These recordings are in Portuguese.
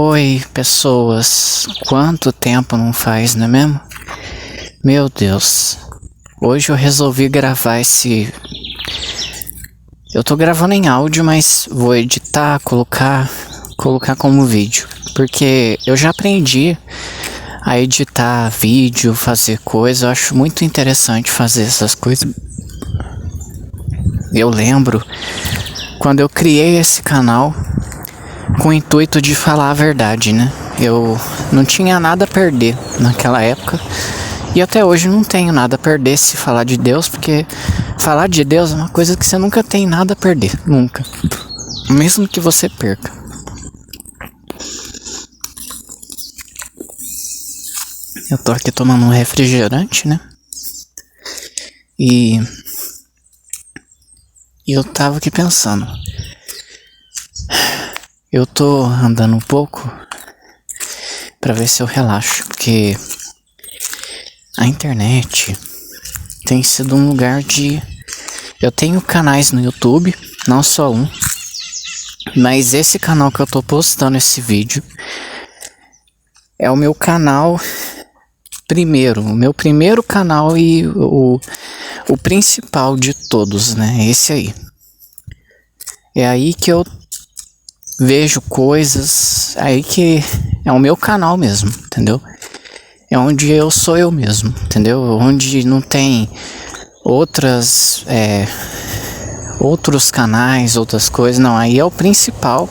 Oi, pessoas. Quanto tempo não faz, não é mesmo? Meu Deus. Hoje eu resolvi gravar esse... Eu tô gravando em áudio, mas vou editar, colocar como vídeo. Porque eu já aprendi a editar vídeo, fazer coisa. Eu acho muito interessante fazer essas coisas. Eu lembro quando eu criei esse canal com o intuito de falar a verdade, né? Eu não tinha nada a perder naquela época. E até hoje não tenho nada a perder se falar de Deus, porque falar de Deus é uma coisa que você nunca tem nada a perder, nunca. Mesmo que você perca. Eu tô aqui tomando um refrigerante, né? E eu tava aqui pensando. Eu tô andando um pouco pra ver se eu relaxo, porque a internet tem sido um lugar de... Eu tenho canais no YouTube, não só um, mas esse canal que eu tô postando esse vídeo é o meu canal primeiro, o meu primeiro canal e o principal de todos, né? Esse aí. É aí que eu vejo coisas, aí que é o meu canal mesmo, entendeu? É onde eu sou eu mesmo, entendeu? Onde não tem outros canais, outras coisas, não. Aí é o principal.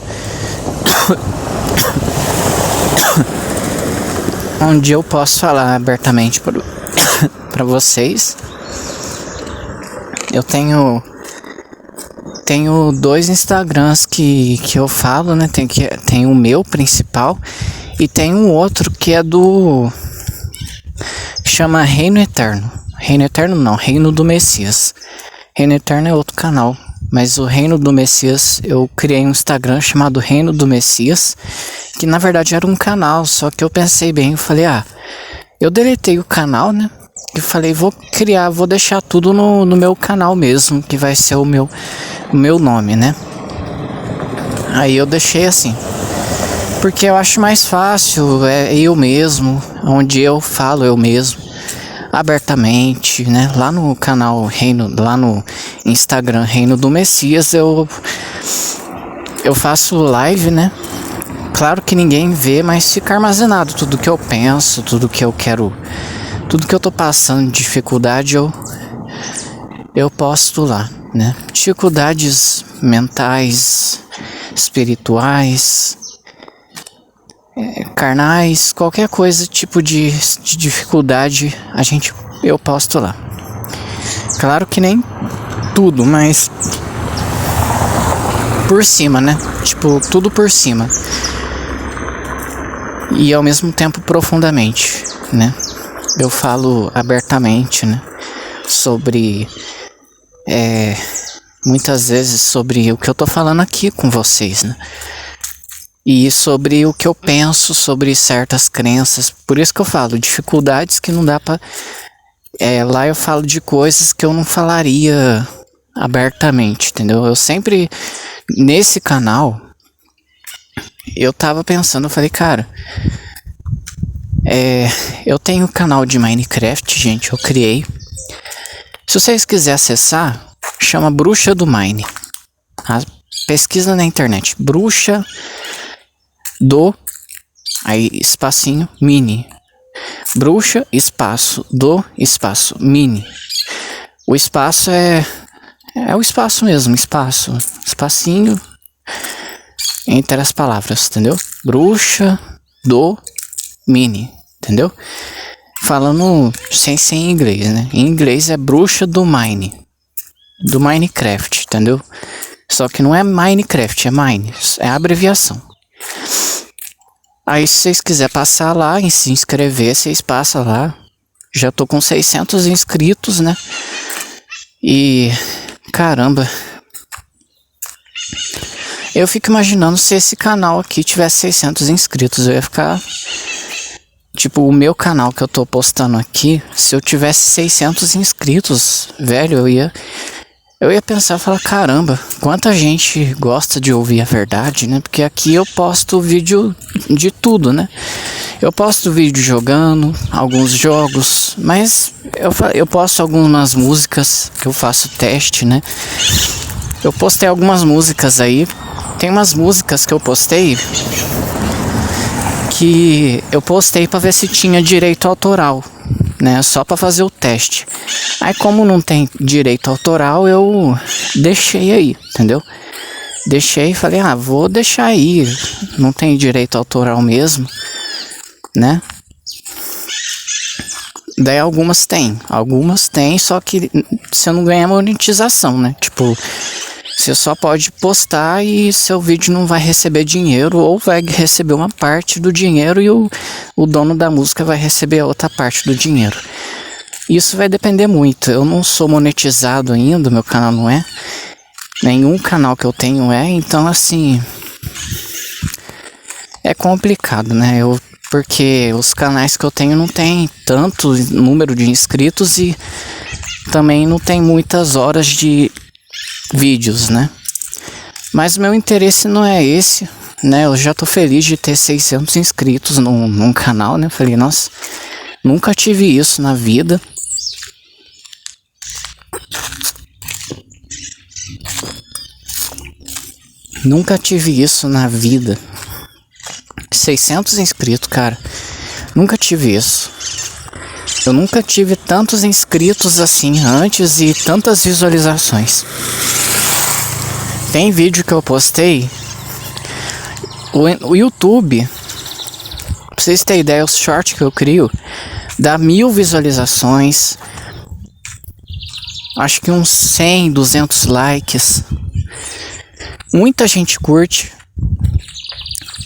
Onde eu posso falar abertamente para vocês. Eu tenho dois Instagrams que eu falo, né? Tem o meu principal e tem um outro que é do... Chama Reino Eterno. Reino Eterno não, Reino do Messias. Reino Eterno é outro canal, mas o Reino do Messias, eu criei um Instagram chamado Reino do Messias, que na verdade era um canal, só que eu pensei bem, eu falei, eu deletei o canal, né? E falei, vou deixar tudo no meu canal mesmo, que vai ser o meu nome, né? Aí eu deixei assim, porque eu acho mais fácil, é eu mesmo, onde eu falo eu mesmo, abertamente, né? Lá no canal Reino, lá no Instagram Reino do Messias, eu faço live, né? Claro que ninguém vê, mas fica armazenado tudo que eu penso, tudo que eu quero, tudo que eu tô passando de dificuldade, eu posto lá, né? Dificuldades mentais, espirituais, carnais, qualquer coisa, tipo de dificuldade, eu posto lá. Claro que nem tudo, mas por cima, né? Tipo, tudo por cima. E ao mesmo tempo profundamente, né? Eu falo abertamente, né? Sobre... muitas vezes sobre o que eu tô falando aqui com vocês, né? E sobre o que eu penso sobre certas crenças. Por isso que eu falo, dificuldades que não dá pra... lá eu falo de coisas que eu não falaria abertamente, entendeu? Eu sempre... Nesse canal, eu tava pensando, eu falei, cara... eu tenho um canal de Minecraft, gente, eu criei. Se vocês quiserem acessar, chama Bruxa do Mine. Pesquisa na internet, Bruxa do, aí espacinho, mini. Bruxa, espaço, do, espaço, mini. O espaço é o espaço mesmo, espacinho entre as palavras, entendeu? Bruxa do mini, entendeu? Falando sem inglês, né? Em inglês é Bruxa do Mine, do Minecraft, entendeu? Só que não é Minecraft, é Mine, é a abreviação. Aí se vocês quiserem passar lá e se inscrever, vocês passam lá. Já tô com 600 inscritos, né? E caramba, eu fico imaginando se esse canal aqui tivesse 600 inscritos, eu ia ficar... Tipo, o meu canal que eu tô postando aqui, se eu tivesse 600 inscritos, velho, Eu ia pensar, falar, caramba, quanta gente gosta de ouvir a verdade, né? Porque aqui eu posto vídeo de tudo, né? Eu posto vídeo jogando, alguns jogos, mas eu posto algumas músicas que eu faço teste, né? Eu postei algumas músicas aí. Tem umas músicas que eu postei que eu postei pra ver se tinha direito autoral, né? Só pra fazer o teste. Aí como não tem direito autoral, eu deixei aí, entendeu? Deixei e falei, vou deixar aí. Não tem direito autoral mesmo, né? Daí algumas tem, só que você não ganha monetização, né? Tipo, você só pode postar e seu vídeo não vai receber dinheiro, ou vai receber uma parte do dinheiro e o dono da música vai receber a outra parte do dinheiro. Isso vai depender muito. Eu não sou monetizado ainda, meu canal não é. Nenhum canal que eu tenho é, então assim, é complicado, né? Porque os canais que eu tenho não tem tanto número de inscritos e também não tem muitas horas de vídeos, né? Mas meu interesse não é esse, né? Eu já tô feliz de ter 600 inscritos num canal, né? Falei, nossa, nunca tive isso na vida. Nunca tive isso na vida. 600 inscritos, cara. Nunca tive isso. Eu nunca tive tantos inscritos assim antes e tantas visualizações. Tem vídeo que eu postei. O YouTube, pra vocês terem ideia, os shorts que eu crio dá 1000 visualizações. Acho que uns 100, 200 likes. Muita gente curte.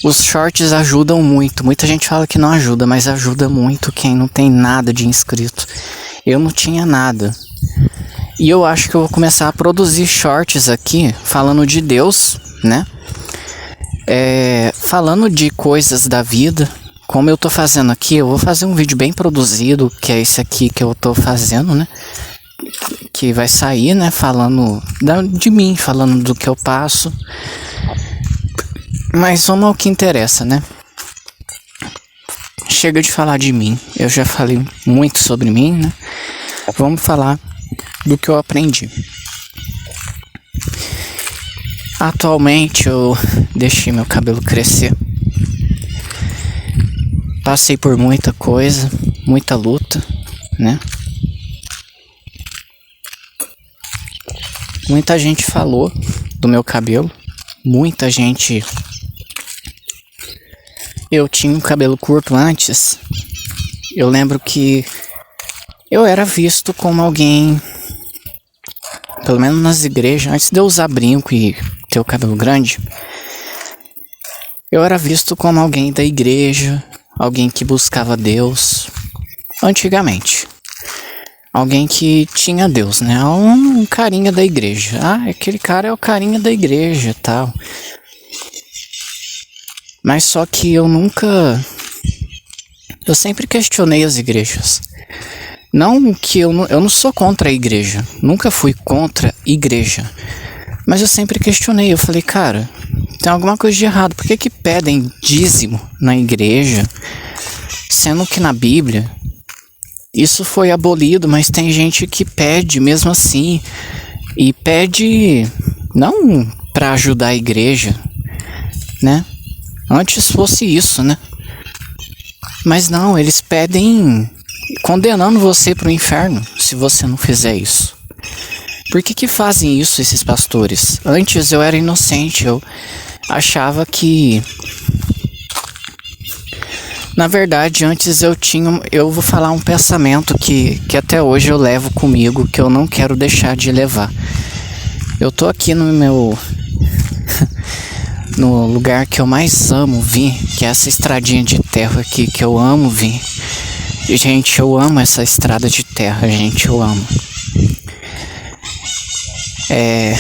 Os shorts ajudam muito. Muita gente fala que não ajuda, mas ajuda muito quem não tem nada de inscrito. Eu não tinha nada. E eu acho que eu vou começar a produzir shorts aqui, falando de Deus, né? Falando de coisas da vida. Como eu tô fazendo aqui, eu vou fazer um vídeo bem produzido, que é esse aqui que eu tô fazendo, né? Que vai sair, né? Falando de mim, falando do que eu passo. Mas vamos ao que interessa, né? Chega de falar de mim. Eu já falei muito sobre mim, né? Vamos falar do que eu aprendi. Atualmente eu deixei meu cabelo crescer. Passei por muita coisa, muita luta, né? Muita gente falou do meu cabelo. Muita gente... Eu tinha um cabelo curto antes. Eu lembro que eu era visto como alguém, pelo menos nas igrejas, antes de eu usar brinco e ter o cabelo grande, eu era visto como alguém da igreja, alguém que buscava Deus, antigamente. Alguém que tinha Deus, né? Um carinha da igreja. Aquele cara é o carinha da igreja e tal. Mas só que eu sempre questionei as igrejas. Não que eu não sou contra a igreja. Nunca fui contra a igreja. Mas eu sempre questionei. Eu falei, cara, tem alguma coisa de errado. Por que pedem dízimo na igreja? Sendo que na Bíblia isso foi abolido, mas tem gente que pede mesmo assim. E pede não para ajudar a igreja, né? Antes fosse isso, né? Mas não, eles pedem condenando você para o inferno se você não fizer isso. Por que fazem isso esses pastores? Antes eu era inocente, eu achava que... Na verdade, antes eu vou falar um pensamento que até hoje eu levo comigo, que eu não quero deixar de levar. Eu tô aqui no meu... no lugar que eu mais amo vir, que é essa estradinha de terra aqui, que eu amo vir. E, gente, eu amo essa estrada de terra, gente, eu amo. É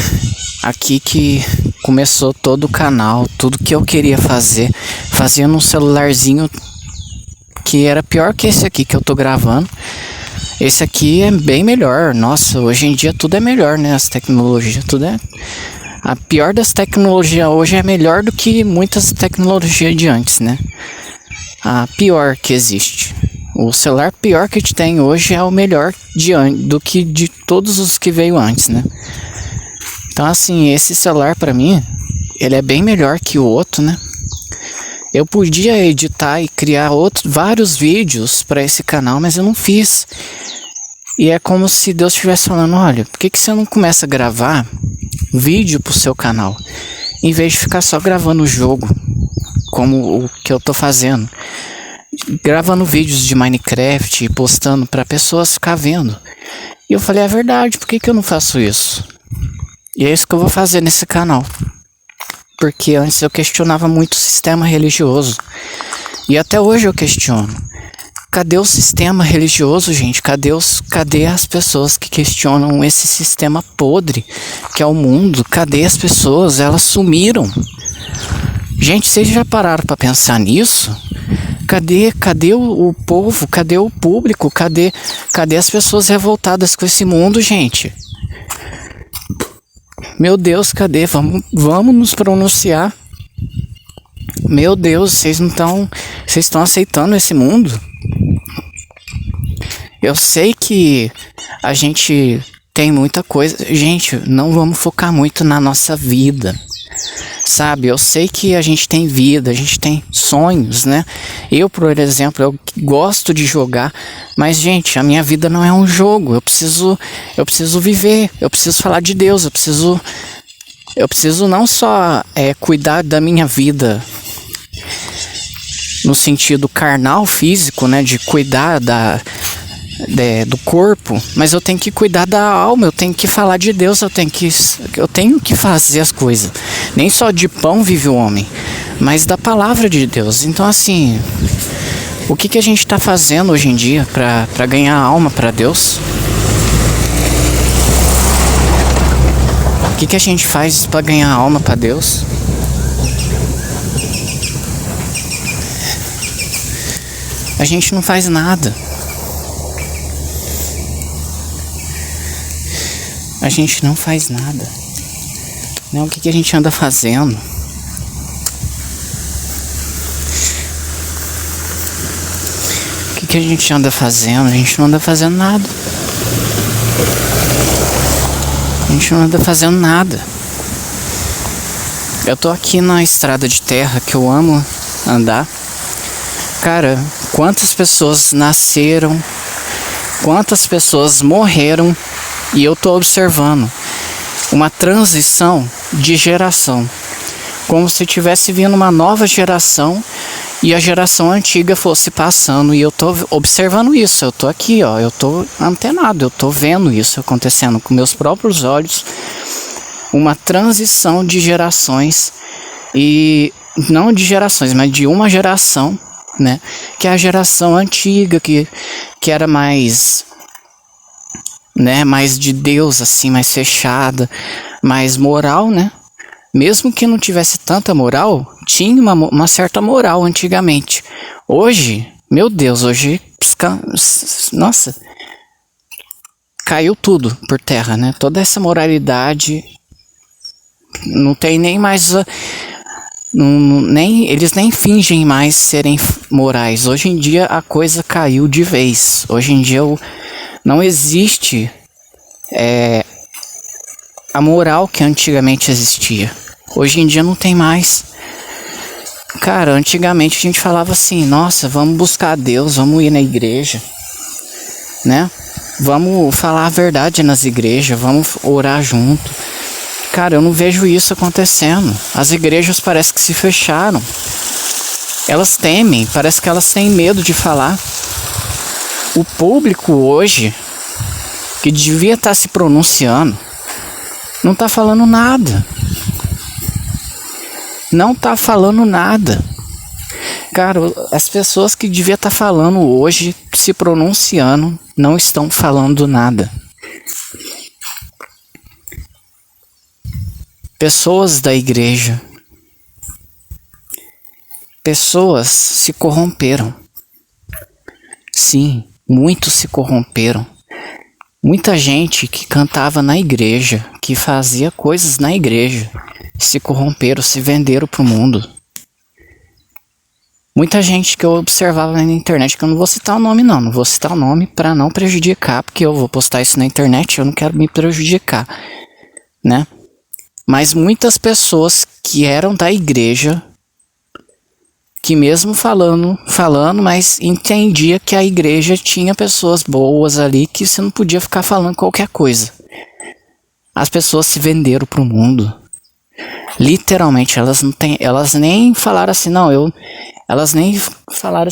aqui que começou todo o canal, tudo que eu queria fazer. Fazia num celularzinho que era pior que esse aqui que eu tô gravando. Esse aqui é bem melhor. Nossa, hoje em dia tudo é melhor, né? As tecnologias, tudo é... A pior das tecnologias hoje é melhor do que muitas tecnologias de antes, né? A pior que existe. O celular pior que a gente tem hoje é o melhor do que de todos os que veio antes, né? Então, assim, esse celular pra mim, ele é bem melhor que o outro, né? Eu podia editar e criar vários vídeos para esse canal, mas eu não fiz. E é como se Deus estivesse falando, olha, por que você não começa a gravar vídeo pro seu canal? Em vez de ficar só gravando o jogo, como o que eu tô fazendo. Gravando vídeos de Minecraft e postando para pessoas ficar vendo. E eu falei, é verdade, por que eu não faço isso? E é isso que eu vou fazer nesse canal. Porque antes eu questionava muito o sistema religioso. E até hoje eu questiono. Cadê o sistema religioso, gente? Cadê as pessoas que questionam esse sistema podre que é o mundo? Cadê as pessoas? Elas sumiram. Gente, vocês já pararam para pensar nisso? Cadê o povo? Cadê o público? Cadê as pessoas revoltadas com esse mundo, gente? Meu Deus, cadê? Vamos nos pronunciar. Meu Deus, vocês estão aceitando esse mundo? Eu sei que a gente tem muita coisa. Gente, não vamos focar muito na nossa vida. Sabe, eu sei que a gente tem vida, a gente tem sonhos, né? Eu, por exemplo, eu gosto de jogar, mas, gente, a minha vida não é um jogo. Eu preciso viver, eu preciso falar de Deus, eu preciso não só cuidar da minha vida no sentido carnal, físico, né? De cuidar do corpo, mas eu tenho que cuidar da alma, eu tenho que falar de Deus, eu tenho que fazer as coisas. Nem só de pão vive o homem, mas da palavra de Deus. Então, assim, o que a gente está fazendo hoje em dia para ganhar alma para Deus? O que a gente faz para ganhar alma para Deus? A gente não faz nada. A gente não faz nada. Né? O que a gente anda fazendo? O que a gente anda fazendo? A gente não anda fazendo nada. A gente não anda fazendo nada. Eu tô aqui na estrada de terra que eu amo andar. Cara, quantas pessoas nasceram, quantas pessoas morreram, e eu tô observando uma transição de geração, como se tivesse vindo uma nova geração e a geração antiga fosse passando, e eu tô observando isso. Eu tô aqui, ó, eu tô antenado, eu tô vendo isso acontecendo com meus próprios olhos, uma transição de gerações, e não de gerações, mas de uma geração, né, que é a geração antiga, que era mais, né, mais de Deus, assim, mais fechada, mais moral, né? Mesmo que não tivesse tanta moral, tinha uma certa moral antigamente. Hoje, meu Deus, nossa, caiu tudo por terra, né? Toda essa moralidade, não tem nem mais, eles nem fingem mais serem morais. Hoje em dia a coisa caiu de vez. Hoje em dia não existe a moral que antigamente existia. Hoje em dia não tem mais. Cara, antigamente a gente falava assim, nossa, vamos buscar Deus, vamos ir na igreja, né? Vamos falar a verdade nas igrejas, vamos orar junto. Cara, eu não vejo isso acontecendo. As igrejas parece que se fecharam. Elas temem, parece que elas têm medo de falar. O público hoje, que devia estar se pronunciando, não está falando nada. Não está falando nada. Cara, as pessoas que devia estar falando hoje, se pronunciando, não estão falando nada. Pessoas da igreja, pessoas se corromperam. Sim, Muitos se corromperam. Muita gente que cantava na igreja, que fazia coisas na igreja, se corromperam, se venderam pro mundo. Muita gente que eu observava na internet, que eu não vou citar o nome não vou citar o nome para não prejudicar, porque eu vou postar isso na internet, eu não quero me prejudicar, né? Mas muitas pessoas que eram da igreja, que mesmo falando, mas entendia que a igreja tinha pessoas boas ali, que você não podia ficar falando qualquer coisa. As pessoas se venderam pro mundo. Literalmente, elas nem falaram assim, não, elas não falaram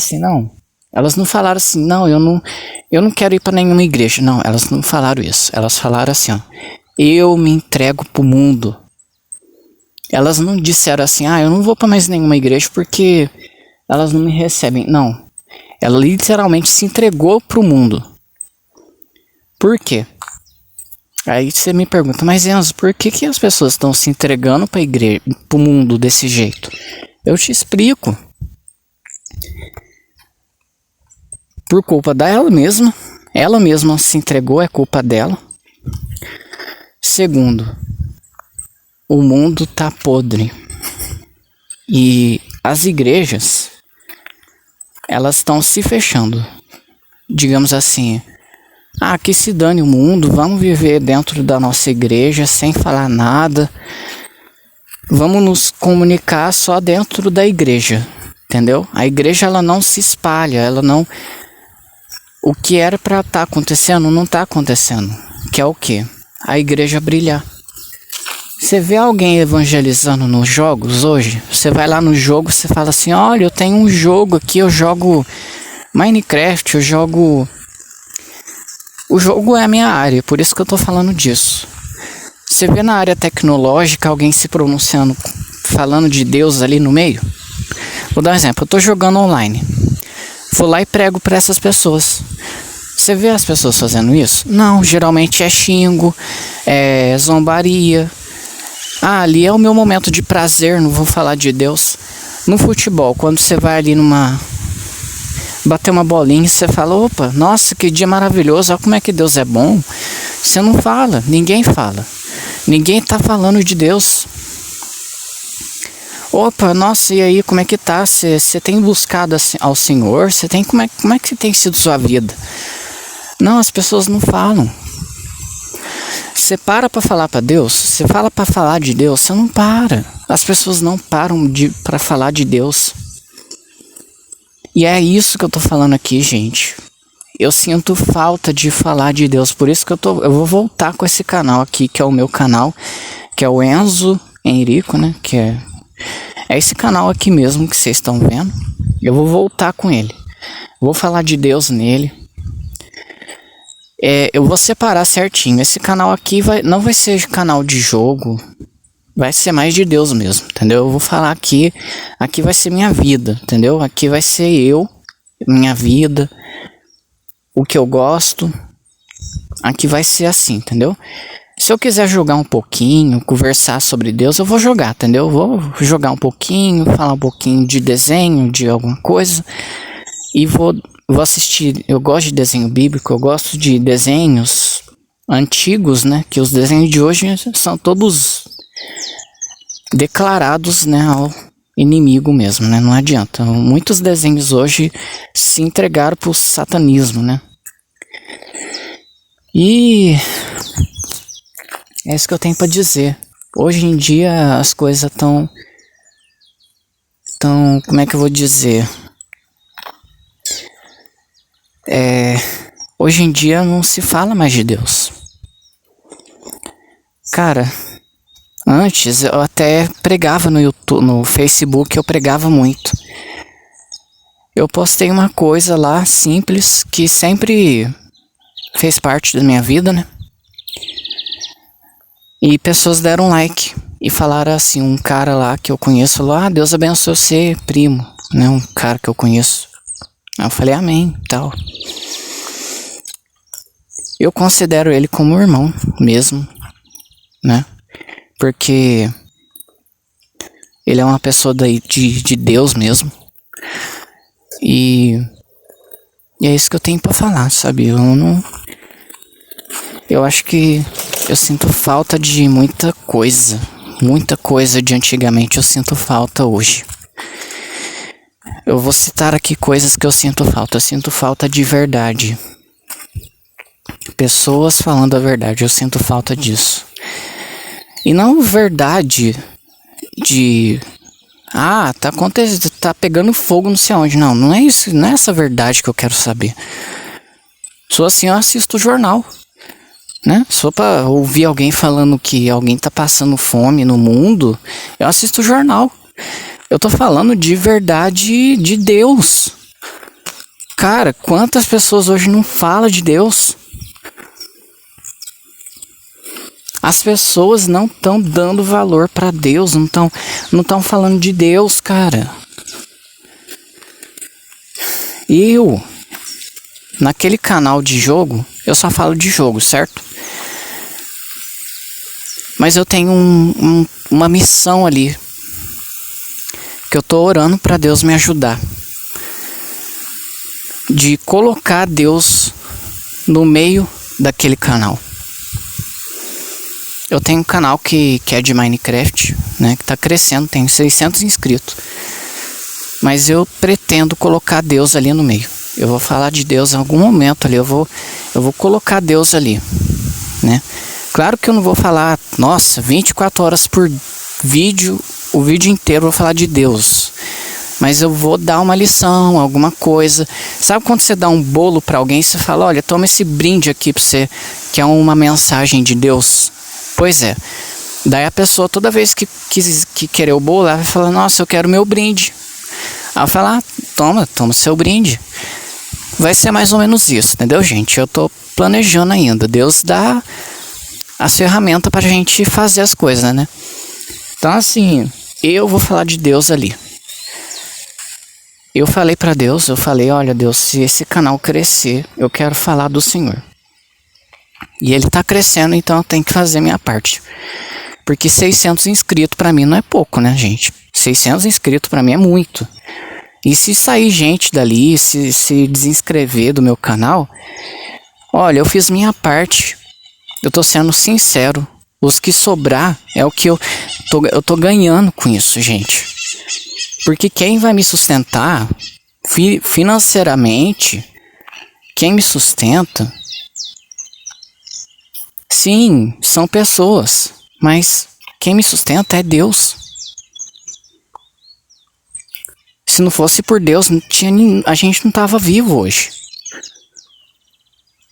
assim, não, eu não quero ir para nenhuma igreja. Não, elas não falaram isso. Elas falaram assim, ó, eu me entrego pro mundo. Elas não disseram assim, eu não vou para mais nenhuma igreja porque elas não me recebem. Não. Ela literalmente se entregou pro mundo. Por quê? Aí você me pergunta, mas Enzo, por que as pessoas estão se entregando pra igreja, pro mundo desse jeito? Eu te explico. Por culpa dela mesma. Ela mesma se entregou, é culpa dela. Segundo, o mundo tá podre. E as igrejas, elas estão se fechando. Digamos assim, que se dane o mundo, vamos viver dentro da nossa igreja sem falar nada. Vamos nos comunicar só dentro da igreja, entendeu? A igreja, ela não se espalha, ela não... O que era para estar acontecendo, não tá acontecendo. Que é o quê? A igreja brilhar. Você vê alguém evangelizando nos jogos hoje? Você vai lá no jogo, você fala assim, olha, eu tenho um jogo aqui, eu jogo Minecraft, eu jogo... O jogo é a minha área, por isso que eu tô falando disso. Você vê na área tecnológica alguém se pronunciando, falando de Deus ali no meio? Vou dar um exemplo, eu tô jogando online. Vou lá e prego para essas pessoas. Você vê as pessoas fazendo isso? Não, geralmente é xingo, é zombaria. Ali é o meu momento de prazer, não vou falar de Deus. No futebol, quando você vai ali bater uma bolinha, você fala, opa, nossa, que dia maravilhoso, olha como é que Deus é bom. Você não fala, ninguém fala. Ninguém tá falando de Deus. Opa, nossa, e aí, como é que tá? Você tem buscado ao Senhor? Como é que tem sido sua vida? Não, as pessoas não falam. Você para falar para Deus, você fala para falar de Deus, você não para. As pessoas não param para falar de Deus. E é isso que eu tô falando aqui, gente. Eu sinto falta de falar de Deus, por isso que eu vou voltar com esse canal aqui, que é o meu canal, que é o Enzo Henrico, né? Que é esse canal aqui mesmo que vocês estão vendo. Eu vou voltar com ele. Vou falar de Deus nele. Eu vou separar certinho. Esse canal aqui não vai ser canal de jogo. Vai ser mais de Deus mesmo, entendeu? Eu vou falar aqui vai ser minha vida, entendeu? Aqui vai ser eu, minha vida, o que eu gosto. Aqui vai ser assim, entendeu? Se eu quiser jogar um pouquinho, conversar sobre Deus, eu vou jogar, entendeu? Eu vou jogar um pouquinho, falar um pouquinho de desenho, de alguma coisa. E vou assistir. Eu gosto de desenho bíblico, eu gosto de desenhos antigos, né? Que os desenhos de hoje são todos declarados, né, ao inimigo mesmo, né? Não adianta. Muitos desenhos hoje se entregaram pro satanismo, né? E é isso que eu tenho para dizer. Hoje em dia as coisas estão, como é que eu vou dizer? Hoje em dia não se fala mais de Deus. Cara, antes eu até pregava no YouTube, no Facebook, eu pregava muito. Eu postei uma coisa lá simples que sempre fez parte da minha vida, né? E pessoas deram like e falaram assim, um cara lá que eu conheço falou, Deus abençoe você, primo, né? Um cara que eu conheço. Aí eu falei, amém, tal. Eu considero ele como irmão mesmo, né? Porque ele é uma pessoa de Deus mesmo. E E é isso que eu tenho pra falar, sabe? Eu acho que eu sinto falta de muita coisa. Muita coisa de antigamente eu sinto falta hoje. Eu vou citar aqui coisas que eu sinto falta. Eu sinto falta de verdade. Pessoas falando a verdade. Eu sinto falta disso. E não verdade de... Ah, tá acontecendo, tá pegando fogo não sei onde. Não, não é isso, não é essa verdade que eu quero saber. Sou assim, eu assisto o jornal, né? Só pra ouvir alguém falando que alguém tá passando fome no mundo, eu assisto o jornal. Eu tô falando de verdade de Deus. Cara, quantas pessoas hoje não falam de Deus? As pessoas não estão dando valor pra Deus, não estão falando de Deus, cara. Eu, naquele canal de jogo, eu só falo de jogo, certo? Mas eu tenho uma missão ali, que eu tô orando pra Deus me ajudar. De colocar Deus no meio daquele canal. Eu tenho um canal que é de Minecraft, né, que tá crescendo, tem 600 inscritos. Mas eu pretendo colocar Deus ali no meio. Eu vou falar de Deus em algum momento ali, eu vou colocar Deus ali, né? Claro que eu não vou falar, nossa, 24 horas por vídeo, o vídeo inteiro eu vou falar de Deus. Mas eu vou dar uma lição, alguma coisa. Sabe quando você dá um bolo pra alguém e você fala, olha, toma esse brinde aqui pra você, que é uma mensagem de Deus? Pois é. Daí a pessoa, toda vez que querer o bolo, ela vai falar, nossa, eu quero meu brinde. Aí eu falo, ah, toma seu brinde. Vai ser mais ou menos isso, entendeu, gente? Eu tô planejando ainda. Deus dá as ferramentas pra gente fazer as coisas, né? Então, assim, eu vou falar de Deus ali. Eu falei pra Deus, olha, Deus, se esse canal crescer, eu quero falar do Senhor. E ele tá crescendo, então eu tenho que fazer minha parte. Porque 600 inscritos pra mim não é pouco, né, gente? 600 inscritos pra mim é muito. E se sair gente dali, se desinscrever do meu canal, olha, eu fiz minha parte. Eu tô sendo sincero. Os que sobrar é o que eu tô ganhando com isso, gente. Porque quem vai me sustentar financeiramente, quem me sustenta, sim, são pessoas, mas quem me sustenta é Deus. Se não fosse por Deus, a gente não tava vivo hoje.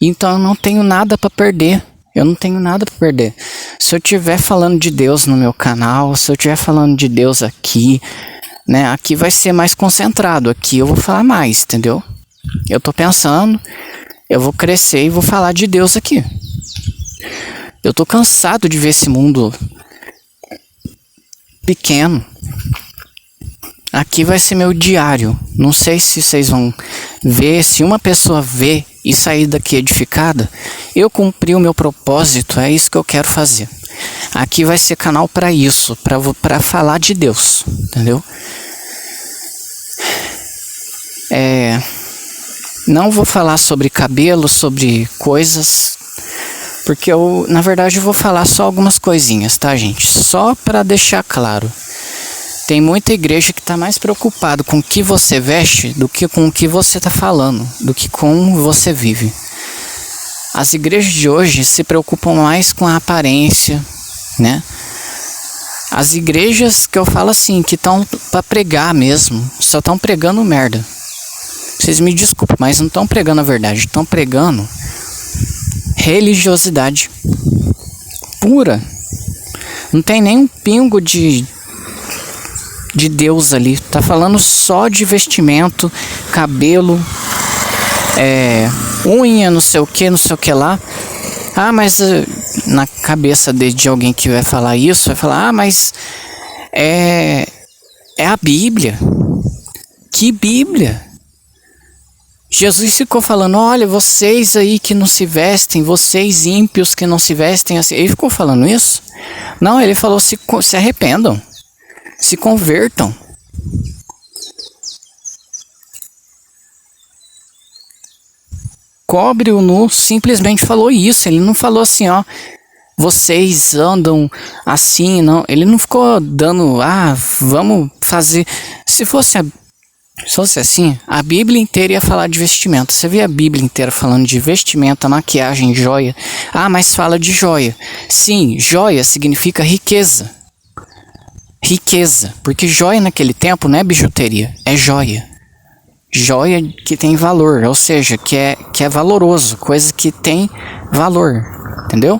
Então eu não tenho nada para perder. Eu não tenho nada para perder. Se eu estiver falando de Deus no meu canal, se eu estiver falando de Deus aqui, né, aqui vai ser mais concentrado. Aqui eu vou falar mais, entendeu? Eu tô pensando, eu vou crescer e vou falar de Deus aqui. Eu tô cansado de ver esse mundo pequeno. Aqui vai ser meu diário. Não sei se vocês vão ver. Se uma pessoa vê e sair daqui edificada, eu cumpri o meu propósito. É isso que eu quero fazer. Aqui vai ser canal para isso, para falar de Deus, entendeu? Não vou falar sobre cabelo, sobre coisas, porque eu, na verdade, vou falar só algumas coisinhas, tá, gente? Só para deixar claro. Tem muita igreja que está mais preocupado com o que você veste do que com o que você está falando, do que como você vive. As igrejas de hoje se preocupam mais com a aparência, né? As igrejas que eu falo assim, que estão para pregar mesmo, só estão pregando merda. Vocês me desculpem, mas não estão pregando a verdade, estão pregando religiosidade pura. Não tem nem um pingo de Deus ali. Tá falando só de vestimento, cabelo, unha, não sei o que lá. Ah, mas na cabeça de alguém que vai falar isso, vai falar, ah, mas é a Bíblia. Que Bíblia? Jesus ficou falando, olha, vocês aí que não se vestem, vocês ímpios que não se vestem assim. Ele ficou falando isso? Não, ele falou, se arrependam. Se convertam. cobre o nu simplesmente falou isso. Ele não falou assim, ó, vocês andam assim, não. Ele não ficou dando, vamos fazer. Se fosse assim, a Bíblia inteira ia falar de vestimenta. Você vê a Bíblia inteira falando de vestimenta, maquiagem, joia. Mas fala de joia. Sim, joia significa riqueza. Riqueza, porque joia naquele tempo não é bijuteria, é joia. Joia que tem valor, ou seja, que é valoroso, coisa que tem valor, entendeu?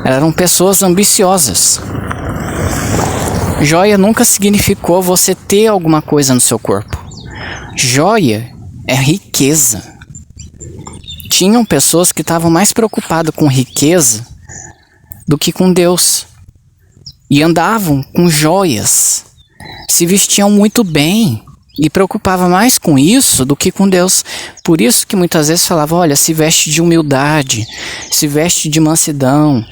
Eram pessoas ambiciosas. Joia nunca significou você ter alguma coisa no seu corpo. Joia é riqueza. Tinham pessoas que estavam mais preocupadas com riqueza do que com Deus. E andavam com joias, se vestiam muito bem e preocupava mais com isso do que com Deus. Por isso que muitas vezes falava, olha, se veste de humildade, se veste de mansidão,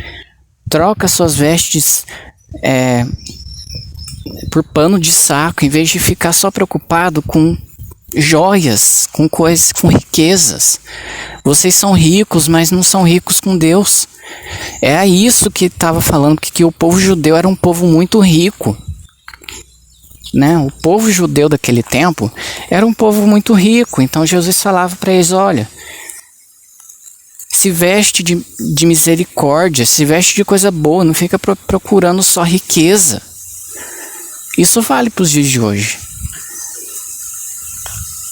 troca suas vestes por pano de saco, em vez de ficar só preocupado com joias, com coisas, com riquezas. Vocês são ricos, mas não são ricos com Deus. É isso que estava falando, que o povo judeu era um povo muito rico, né? O povo judeu daquele tempo era um povo muito rico. Então Jesus falava para eles, olha, se veste de misericórdia, se veste de coisa boa, não fica procurando só riqueza. Isso vale para os dias de hoje.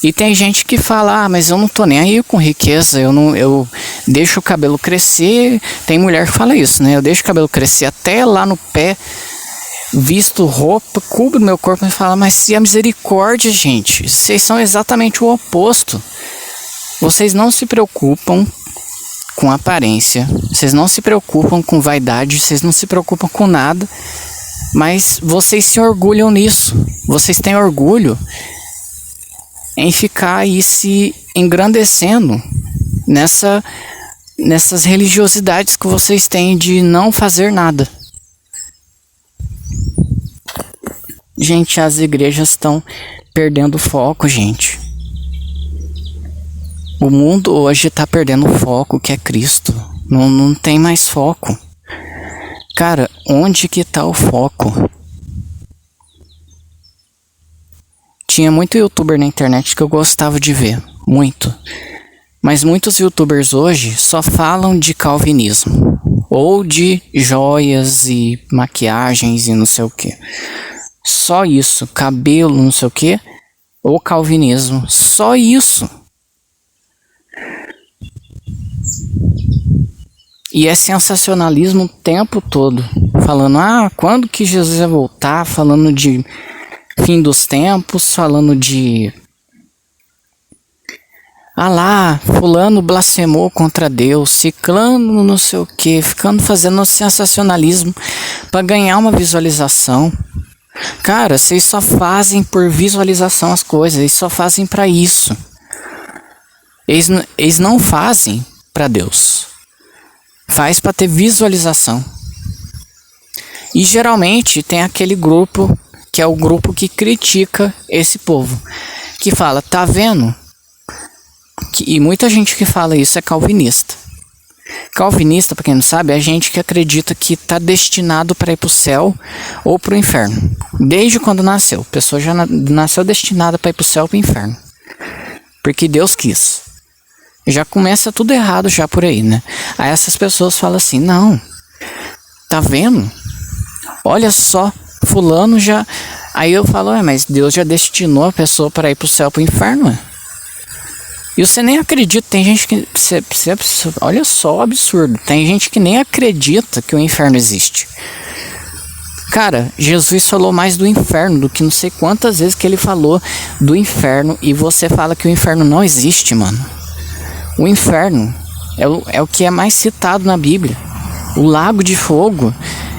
E tem gente que fala, mas eu não tô nem aí com riqueza, eu deixo o cabelo crescer. Tem mulher que fala isso, né? Eu deixo o cabelo crescer até lá no pé, visto roupa, cubro meu corpo e fala, mas se a misericórdia, gente, vocês são exatamente o oposto. Vocês não se preocupam com aparência, vocês não se preocupam com vaidade, vocês não se preocupam com nada, mas vocês se orgulham nisso. Vocês têm orgulho em ficar aí se engrandecendo nessas religiosidades que vocês têm de não fazer nada. Gente, as igrejas estão perdendo foco, gente. O mundo hoje está perdendo o foco, que é Cristo. Não tem mais foco. Cara, onde que está o foco? Tinha muito youtuber na internet que eu gostava de ver, muito. Mas muitos youtubers hoje só falam de calvinismo. Ou de joias e maquiagens e não sei o que. Só isso, cabelo, não sei o que. Ou calvinismo, só isso. E é sensacionalismo o tempo todo. Falando, quando que Jesus vai voltar? Falando de fim dos tempos, falando de fulano blasfemou contra Deus, ciclano não sei o que, fazendo sensacionalismo para ganhar uma visualização. Cara, vocês só fazem por visualização as coisas, eles só fazem para isso. Eles não fazem para Deus, faz para ter visualização. E geralmente tem aquele grupo que é o grupo que critica esse povo, que fala, tá vendo? E muita gente que fala isso é calvinista. Calvinista, pra quem não sabe, é gente que acredita que tá destinado para ir pro céu ou pro inferno. Desde quando nasceu. A pessoa já nasceu destinada para ir pro céu ou pro inferno. Porque Deus quis. Já começa tudo errado já por aí, né? Aí essas pessoas falam assim, não, tá vendo? Olha só, fulano já... Aí eu falo, mas Deus já destinou a pessoa para ir pro céu ou pro inferno, E você nem acredita, tem gente que... olha só o absurdo. Tem gente que nem acredita que o inferno existe. Cara, Jesus falou mais do inferno do que não sei quantas vezes que ele falou do inferno. E você fala que o inferno não existe, mano. O inferno é o que é mais citado na Bíblia. O lago de fogo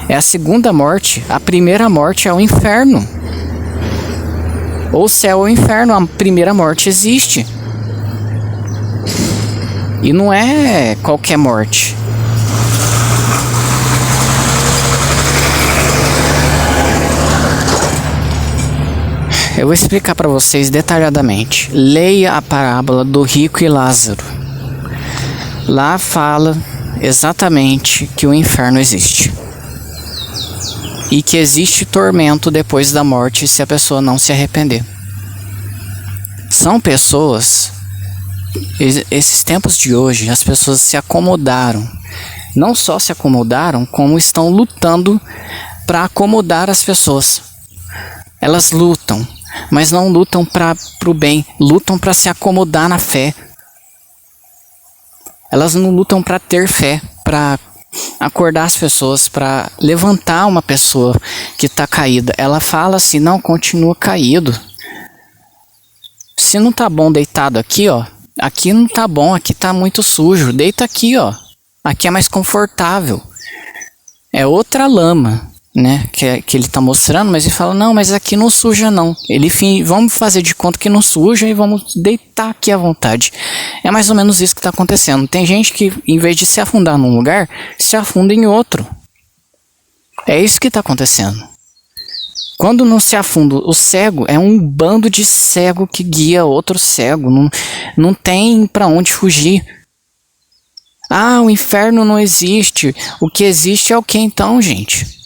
é a segunda morte. A primeira morte é o inferno. Ou céu ou inferno, a primeira morte existe. E não é qualquer morte. Eu vou explicar para vocês detalhadamente. Leia a parábola do rico e Lázaro. Lá fala exatamente que o inferno existe. E que existe tormento depois da morte se a pessoa não se arrepender. São pessoas, esses tempos de hoje, as pessoas se acomodaram. Não só se acomodaram, como estão lutando para acomodar as pessoas. Elas lutam, mas não lutam para o bem, lutam para se acomodar na fé. Elas não lutam para ter fé, para acordar as pessoas, para levantar uma pessoa que está caída. Ela fala assim, não, continua caído. Se não tá bom deitado aqui, ó, aqui não tá bom, aqui tá muito sujo, deita aqui, ó. Aqui é mais confortável. É outra lama, né, que ele tá mostrando, mas ele fala, não, mas aqui não suja não. Vamos fazer de conta que não suja e vamos deitar aqui à vontade. É mais ou menos isso que tá acontecendo. Tem gente que, em vez de se afundar num lugar, se afunda em outro. É isso que tá acontecendo. Quando não se afunda, o cego é um bando de cego que guia outro cego. Não tem pra onde fugir. Ah, o inferno não existe. O que existe é o que então, gente?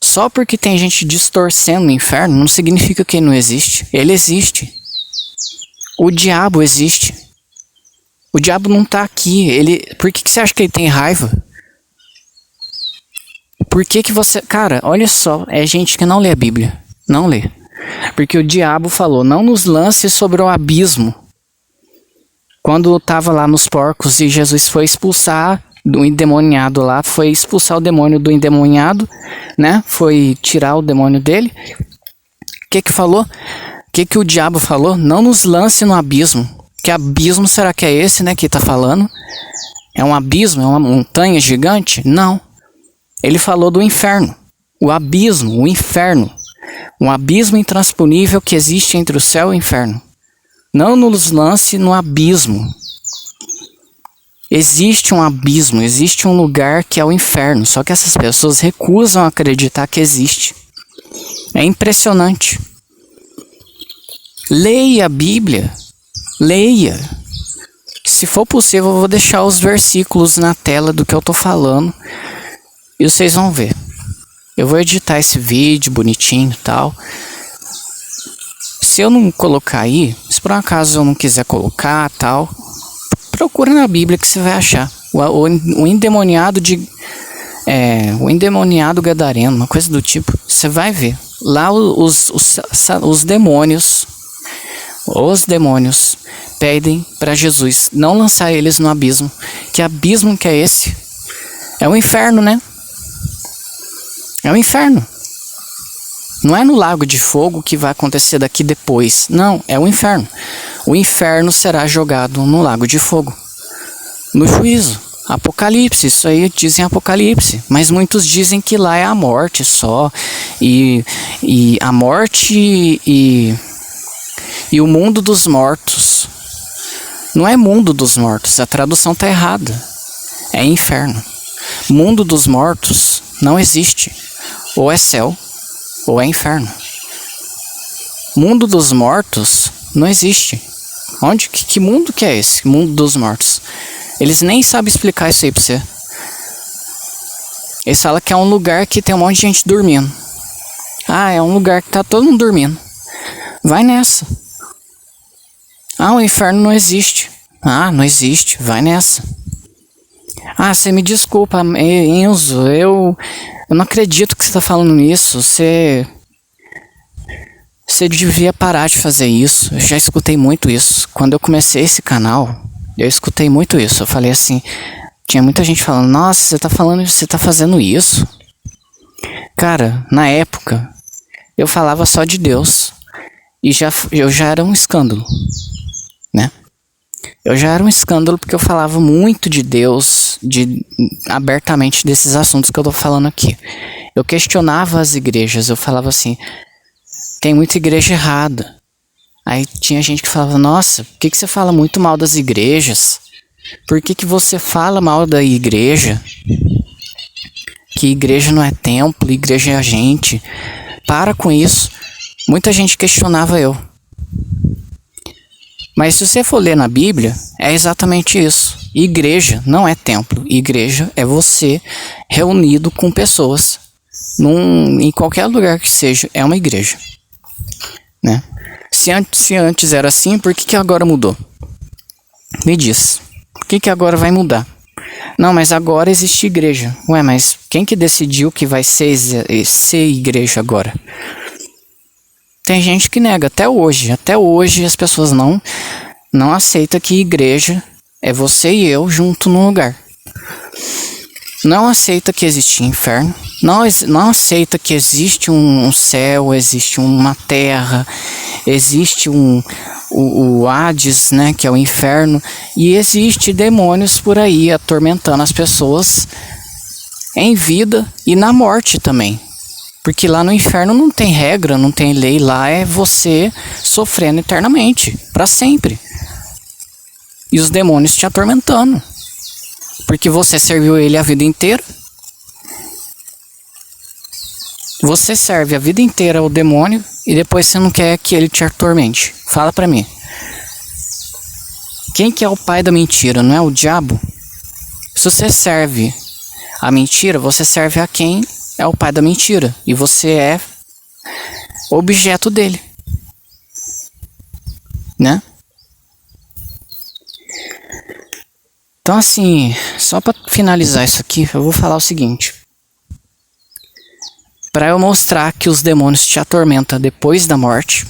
Só porque tem gente distorcendo o inferno não significa que ele não existe. Ele existe. O diabo existe. O diabo não tá aqui. Por que você acha que ele tem raiva? Por que você... Cara, olha só. É gente que não lê a Bíblia. Não lê. Porque o diabo falou, não nos lance sobre o abismo. Quando estava lá nos porcos e Jesus foi expulsar do endemoniado lá, foi expulsar o demônio do endemoniado, né? Foi tirar o demônio dele. O que falou? O que o diabo falou? Não nos lance no abismo. Que abismo será que é esse, né, que tá falando? É um abismo? É uma montanha gigante? Não. Ele falou do inferno. O abismo, o inferno. Um abismo intransponível que existe entre o céu e o inferno. Não nos lance no abismo. Existe um abismo, existe um lugar que é o inferno. Só que essas pessoas recusam acreditar que existe. É impressionante. Leia a Bíblia. Leia. Se for possível, eu vou deixar os versículos na tela do que eu tô falando. E vocês vão ver. Eu vou editar esse vídeo bonitinho e tal. Se eu não colocar aí, se por um acaso eu não quiser colocar tal, procura na Bíblia que você vai achar. O endemoniado o endemoniado gadareno, uma coisa do tipo. Você vai ver. Lá os demônios pedem para Jesus não lançar eles no abismo. Que abismo que é esse? É o inferno, né? É o inferno. Não é no lago de fogo que vai acontecer daqui depois. Não, é o inferno. O inferno será jogado no lago de fogo. No juízo. Apocalipse, isso aí dizem Apocalipse. Mas muitos dizem que lá é a morte só. E a morte e o mundo dos mortos. Não é mundo dos mortos, a tradução está errada. É inferno. Mundo dos mortos não existe. Ou é céu, ou é inferno. Mundo dos mortos não existe. Que mundo que é esse? Mundo dos mortos. Eles nem sabem explicar isso aí pra você. Eles falam que é um lugar que tem um monte de gente dormindo. Ah, é um lugar que tá todo mundo dormindo. Vai nessa. Ah, o inferno não existe. Ah, não existe. Vai nessa. Ah, você me desculpa, Enzo, eu não acredito que você tá falando isso. Você devia parar de fazer isso. Eu já escutei muito isso. Quando eu comecei esse canal, eu escutei muito isso. Eu falei assim, tinha muita gente falando, nossa, você tá fazendo isso. Cara, na época, eu falava só de Deus. E eu já era um escândalo, né? Eu já era um escândalo porque eu falava muito de Deus, abertamente desses assuntos que eu tô falando aqui. Eu questionava as igrejas, eu falava assim, tem muita igreja errada. Aí tinha gente que falava, nossa, por que você fala muito mal das igrejas? Por que você fala mal da igreja? Que igreja não é templo, igreja é a gente. Para com isso. Muita gente questionava eu. Mas se você for ler na Bíblia, é exatamente isso. Igreja não é templo. Igreja é você reunido com pessoas. Em qualquer lugar que seja, é uma igreja. Né? Se antes era assim, por que agora mudou? Me diz. Por que agora vai mudar? Não, mas agora existe igreja. Ué, mas quem que decidiu que vai ser igreja agora? Tem gente que nega até hoje. Até hoje as pessoas não aceitam que igreja é você e eu junto num lugar. Não aceita que existe inferno. Não aceita que existe um céu, existe uma terra, existe o Hades, né, que é o inferno. E existe demônios por aí atormentando as pessoas em vida e na morte também. Porque lá no inferno não tem regra, não tem lei. Lá é você sofrendo eternamente, para sempre. E os demônios te atormentando. Porque você serviu ele a vida inteira. Você serve a vida inteira ao demônio e depois você não quer que ele te atormente. Fala pra mim. Quem que é o pai da mentira? Não é o diabo? Se você serve a mentira, você serve a quem é o pai da mentira. E você é objeto dele. Né? Então assim, só para finalizar isso aqui, eu vou falar o seguinte. Para eu mostrar que os demônios te atormentam depois da morte,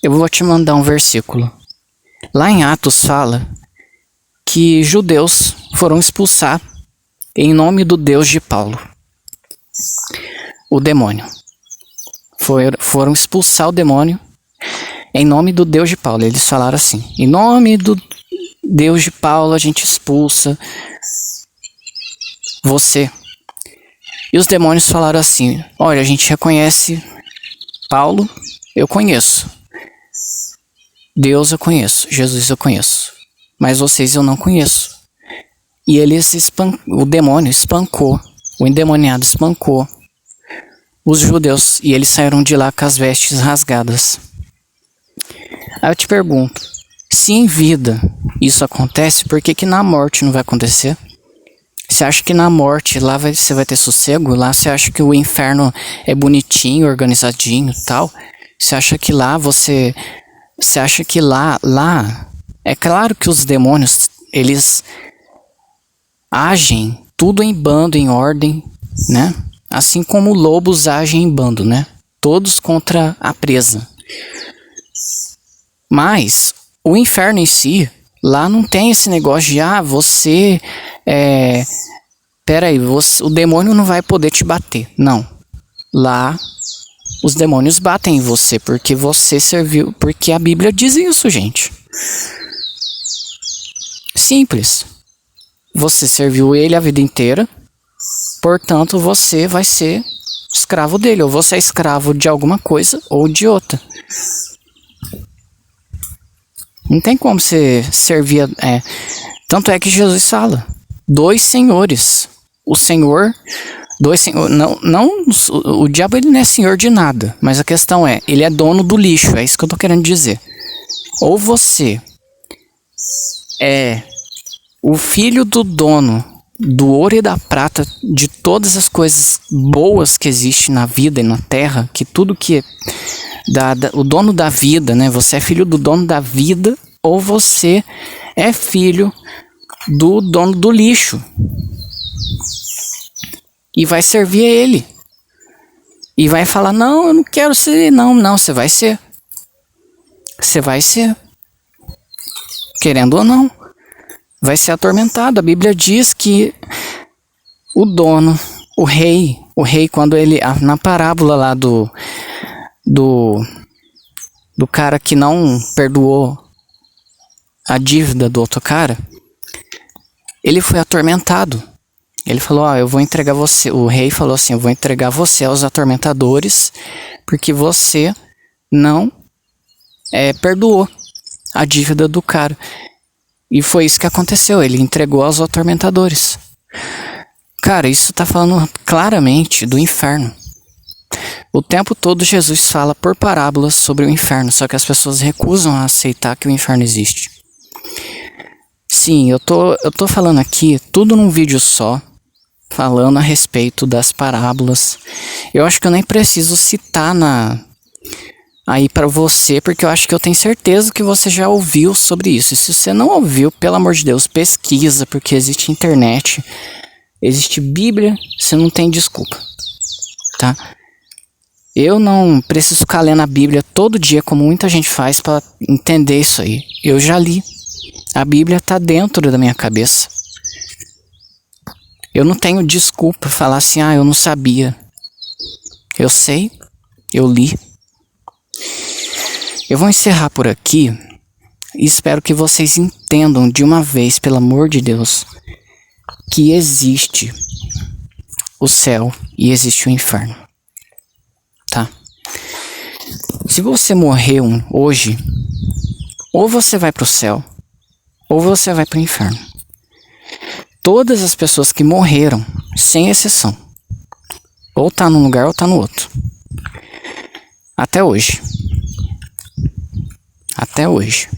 eu vou te mandar um versículo. Lá em Atos fala que judeus foram expulsar em nome do Deus de Paulo. O demônio. Foram expulsar o demônio em nome do Deus de Paulo. Eles falaram assim, em nome do Deus de Paulo a gente expulsa você. E os demônios falaram assim, olha, a gente reconhece Paulo, eu conheço. Deus eu conheço, Jesus eu conheço. Mas vocês eu não conheço. E o demônio espancou, o endemoniado espancou os judeus. E eles saíram de lá com as vestes rasgadas. Aí eu te pergunto, se em vida isso acontece, por que na morte não vai acontecer? Você acha que na morte lá você vai ter sossego? Lá você acha que o inferno é bonitinho, organizadinho e tal? Você acha que lá Você acha que lá... É claro que os demônios, eles agem tudo em bando, em ordem, né? Assim como lobos agem em bando, né? Todos contra a presa. Mas o inferno em si, lá não tem esse negócio de, você... Peraí, o demônio não vai poder te bater. Não. Lá, os demônios batem em você, porque você serviu... Porque a Bíblia diz isso, gente. Simples. Você serviu ele a vida inteira, portanto, você vai ser escravo dele. Ou você é escravo de alguma coisa ou de outra. Não tem como você servir... Tanto é que Jesus fala, 2 senhores. O Senhor... o diabo ele não é senhor de nada. Mas a questão é, ele é dono do lixo. É isso que eu tô querendo dizer. Ou você é o filho do dono do ouro e da prata, de todas as coisas boas que existem na vida e na terra, que tudo que é o dono da vida, né? Você é filho do dono da vida, ou você é filho do dono do lixo e vai servir a ele e vai falar, não, eu não quero ser, não, você vai ser, querendo ou não, vai ser atormentado. A Bíblia diz que o dono, o rei, quando ele, na parábola lá do cara que não perdoou a dívida do outro cara, ele foi atormentado. Ele falou, eu vou entregar você. O rei falou assim, eu vou entregar você aos atormentadores, porque você não perdoou a dívida do cara. E foi isso que aconteceu, ele entregou aos atormentadores. Cara, isso tá falando claramente do inferno. O tempo todo Jesus fala por parábolas sobre o inferno, só que as pessoas recusam a aceitar que o inferno existe. Sim, eu tô falando aqui tudo num vídeo só, falando a respeito das parábolas. Eu acho que eu nem preciso citar aí para você, porque eu acho que eu tenho certeza que você já ouviu sobre isso. E se você não ouviu, pelo amor de Deus, pesquisa, porque existe internet, existe Bíblia, você não tem desculpa, tá? Eu não preciso ficar lendo a Bíblia todo dia, como muita gente faz, para entender isso aí. Eu já li. A Bíblia está dentro da minha cabeça. Eu não tenho desculpa falar assim, eu não sabia. Eu sei, eu li. Eu vou encerrar por aqui e espero que vocês entendam de uma vez, pelo amor de Deus, que existe o céu e existe o inferno. Tá? Se você morrer hoje, ou você vai para o céu, ou você vai para o inferno. Todas as pessoas que morreram, sem exceção, ou tá num lugar ou tá no outro. Até hoje. Até hoje.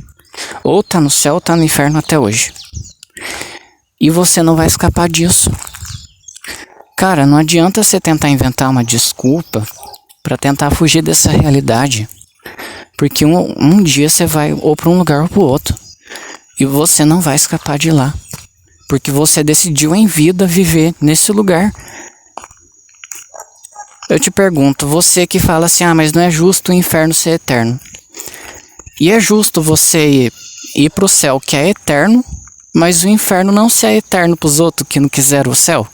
Ou tá no céu ou tá no inferno até hoje. E você não vai escapar disso. Cara, não adianta você tentar inventar uma desculpa para tentar fugir dessa realidade. Porque um dia você vai ou para um lugar ou para o outro. E você não vai escapar de lá. Porque você decidiu em vida viver nesse lugar. Eu te pergunto, você que fala assim, mas não é justo o inferno ser eterno. E é justo você ir para o céu que é eterno, mas o inferno não ser eterno para os outros que não quiseram o céu?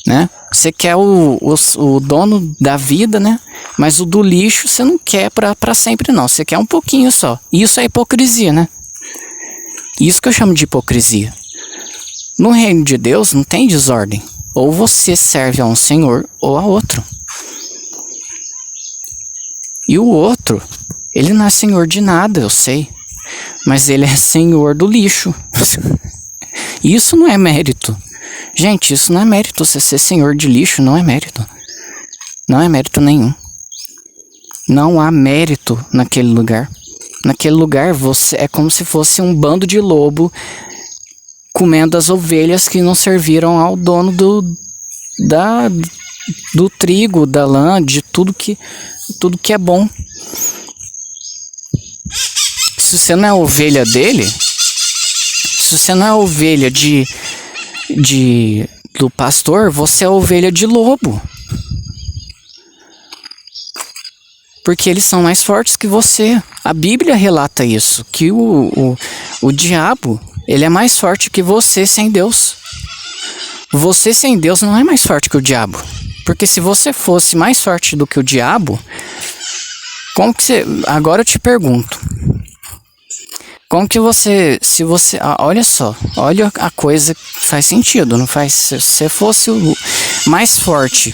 Né? Você quer o dono da vida, né? Mas o do lixo você não quer para sempre não. Você quer um pouquinho só. Isso é hipocrisia, né? Isso que eu chamo de hipocrisia. No reino de Deus não tem desordem. Ou você serve a um senhor ou a outro. E o outro, ele não é senhor de nada, eu sei. Mas ele é senhor do lixo. Isso não é mérito. Gente, isso não é mérito. Você ser senhor de lixo não é mérito. Não é mérito nenhum. Não há mérito naquele lugar. Naquele lugar você é como se fosse um bando de lobo comendo as ovelhas que não serviram ao dono do trigo, da lã, de tudo que é bom. Se você não é ovelha dele, se você não é ovelha do pastor, você é ovelha de lobo. Porque eles são mais fortes que você. A Bíblia relata isso, que o diabo, ele é mais forte que você sem Deus. Você sem Deus não é mais forte que o diabo. Porque se você fosse mais forte do que o diabo, como que você... Agora eu te pergunto. Como que você... Se você... olha só. Olha a coisa que faz sentido, não faz? Se você fosse o mais forte...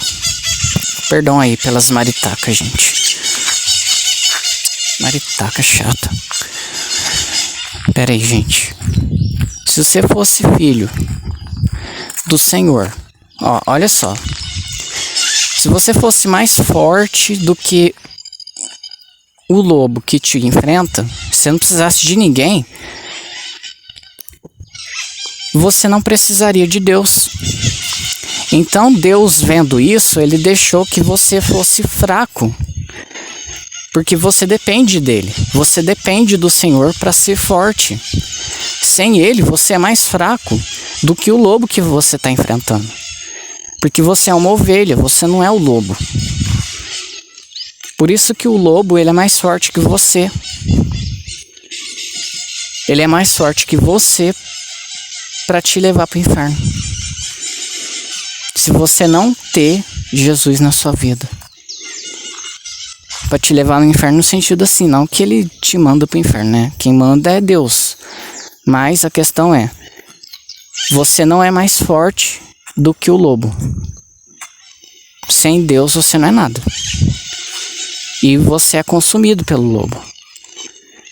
Perdão aí pelas maritacas, gente. Maritaca chata. Pera aí, gente. Se você fosse filho do Senhor, olha só. Se você fosse mais forte do que o lobo que te enfrenta, se você não precisasse de ninguém, você não precisaria de Deus. Então Deus, vendo isso, ele deixou que você fosse fraco. Porque você depende dele. Você depende do Senhor para ser forte. Sem ele, você é mais fraco do que o lobo que você está enfrentando. Porque você é uma ovelha, você não é o lobo. Por isso que o lobo, ele é mais forte que você. Ele é mais forte que você para te levar para o inferno. Se você não ter Jesus na sua vida. Para te levar no inferno no sentido assim, não que ele te manda pro inferno, né? Quem manda é Deus. Mas a questão é, você não é mais forte do que o lobo. Sem Deus você não é nada. E você é consumido pelo lobo.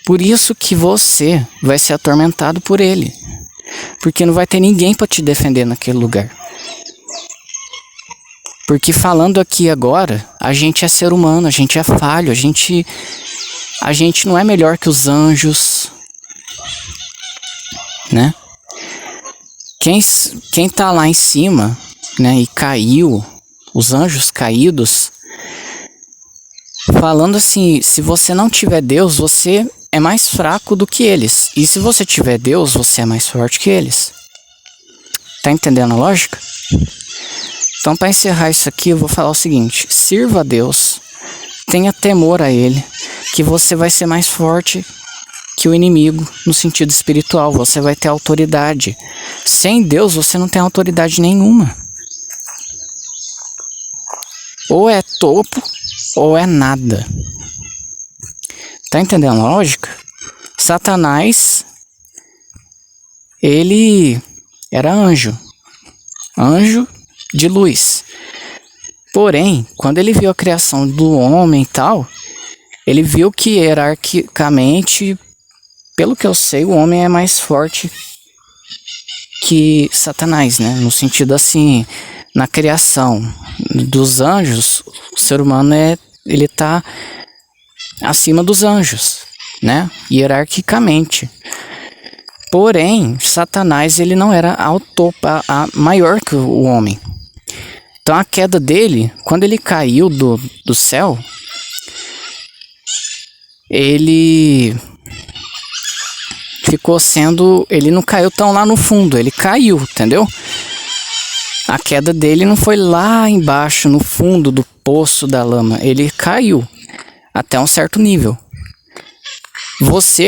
Por isso que você vai ser atormentado por ele. Porque não vai ter ninguém para te defender naquele lugar. Porque falando aqui agora, a gente é ser humano, a gente é falho, a gente não é melhor que os anjos, né? Quem tá lá em cima, né, e caiu, os anjos caídos, falando assim, se você não tiver Deus, você é mais fraco do que eles. E se você tiver Deus, você é mais forte que eles. Tá entendendo a lógica? Então, para encerrar isso aqui, eu vou falar o seguinte: sirva a Deus, tenha temor a Ele, que você vai ser mais forte que o inimigo no sentido espiritual. Você vai ter autoridade. Sem Deus, você não tem autoridade nenhuma. Ou é topo, ou é nada. Tá entendendo a lógica? Satanás, ele era anjo de luz. Porém, quando ele viu a criação do homem e tal, ele viu que hierarquicamente, pelo que eu sei, o homem é mais forte que Satanás, né? No sentido assim, na criação dos anjos, o ser humano ele tá acima dos anjos, né? Hierarquicamente. Porém, Satanás, ele não era maior que o homem. Então a queda dele, quando ele caiu do céu, ele ele não caiu tão lá no fundo, ele caiu, entendeu? A queda dele não foi lá embaixo, no fundo do poço da lama, ele caiu até um certo nível.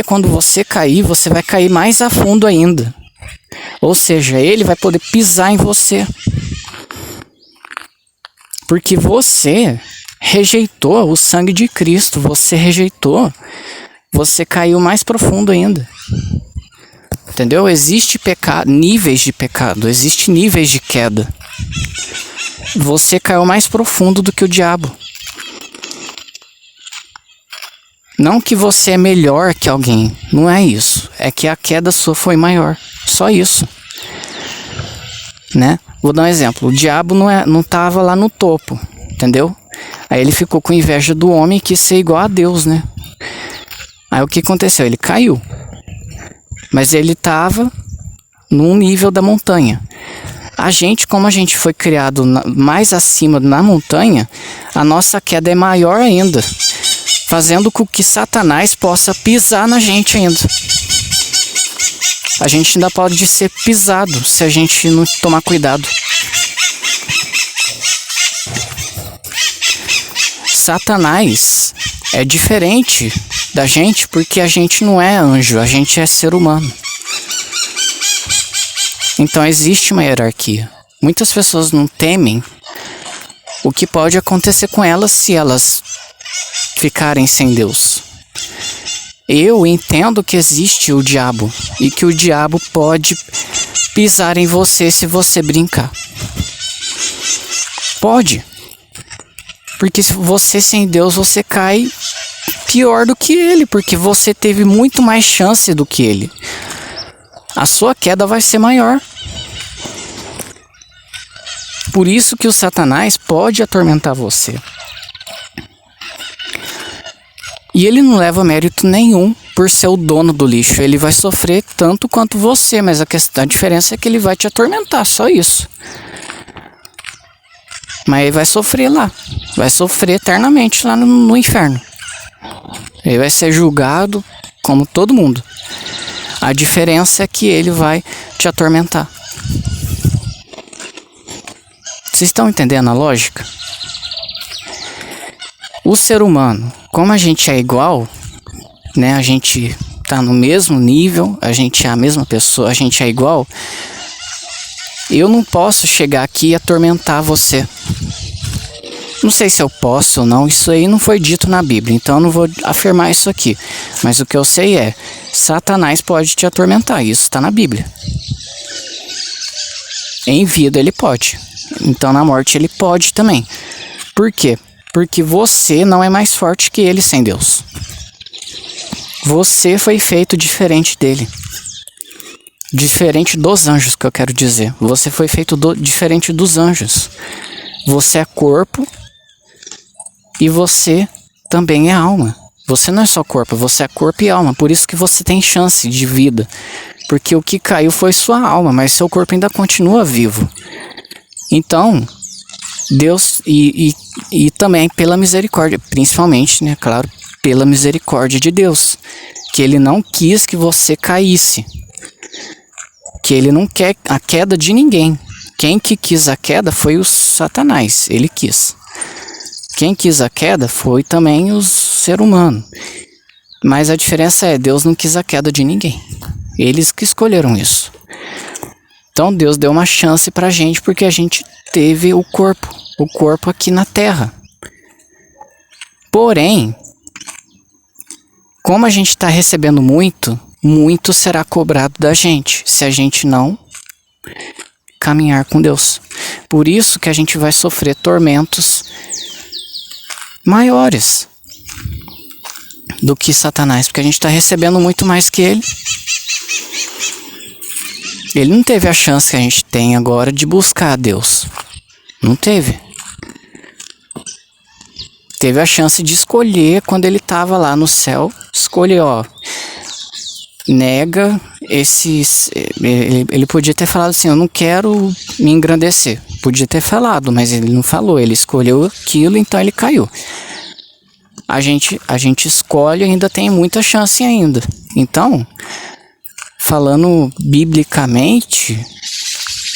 Quando você cair, você vai cair mais a fundo ainda. Ou seja, ele vai poder pisar em você. Porque você rejeitou o sangue de Cristo, você caiu mais profundo ainda. Entendeu? Existe níveis de pecado, existe níveis de queda. Você caiu mais profundo do que o diabo. Não que você é melhor que alguém, não é isso. É que a queda sua foi maior, só isso. Né? Vou dar um exemplo. O diabo não estava lá no topo, entendeu? Aí ele ficou com inveja do homem e quis ser igual a Deus, né? Aí o que aconteceu? Ele caiu. Mas ele estava num nível da montanha. Como a gente foi criado mais acima na montanha, a nossa queda é maior ainda, fazendo com que Satanás possa pisar na gente ainda. A gente ainda pode ser pisado se a gente não tomar cuidado. Satanás é diferente da gente porque a gente não é anjo, a gente é ser humano. Então existe uma hierarquia. Muitas pessoas não temem o que pode acontecer com elas se elas ficarem sem Deus. Eu entendo que existe o diabo e que o diabo pode pisar em você se você brincar. Pode. Porque se você sem Deus, você cai pior do que ele, porque você teve muito mais chance do que ele. A sua queda vai ser maior. Por isso que o Satanás pode atormentar você. E ele não leva mérito nenhum por ser o dono do lixo. Ele vai sofrer tanto quanto você, mas a diferença é que ele vai te atormentar, só isso. Mas ele vai sofrer lá. Vai sofrer eternamente lá no inferno. Ele vai ser julgado como todo mundo. A diferença é que ele vai te atormentar. Vocês estão entendendo a lógica? O ser humano, como a gente é igual, né? A gente tá no mesmo nível, a gente é a mesma pessoa, a gente é igual. Eu não posso chegar aqui e atormentar você. Não sei se eu posso ou não, isso aí não foi dito na Bíblia, então eu não vou afirmar isso aqui. Mas o que eu sei é, Satanás pode te atormentar, isso está na Bíblia. Em vida ele pode, então na morte ele pode também. Por quê? Porque você não é mais forte que ele sem Deus. Você foi feito diferente dele. Diferente dos anjos, que eu quero dizer. Você foi feito diferente dos anjos. Você é corpo e você também é alma. Você não é só corpo, você é corpo e alma. Por isso que você tem chance de vida. Porque o que caiu foi sua alma, mas seu corpo ainda continua vivo. Então, Deus, e também pela misericórdia, principalmente, né, claro, pela misericórdia de Deus, que Ele não quis que você caísse, que Ele não quer a queda de ninguém. Quem que quis a queda foi o Satanás, ele quis. Quem quis a queda foi também o ser humano. Mas a diferença é, Deus não quis a queda de ninguém. Eles que escolheram isso. Então Deus deu uma chance pra gente porque a gente teve o corpo aqui na terra. Porém, como a gente está recebendo muito, muito será cobrado da gente, se a gente não caminhar com Deus. Por isso que a gente vai sofrer tormentos maiores do que Satanás, porque a gente está recebendo muito mais que ele. Ele não teve a chance que a gente tem agora de buscar a Deus. Não teve. Teve a chance de escolher quando ele estava lá no céu. Escolher, ó. Nega esses... Ele podia ter falado assim, eu não quero me engrandecer. Podia ter falado, mas ele não falou. Ele escolheu aquilo, então ele caiu. A gente escolhe e ainda tem muita chance ainda. Então, falando biblicamente,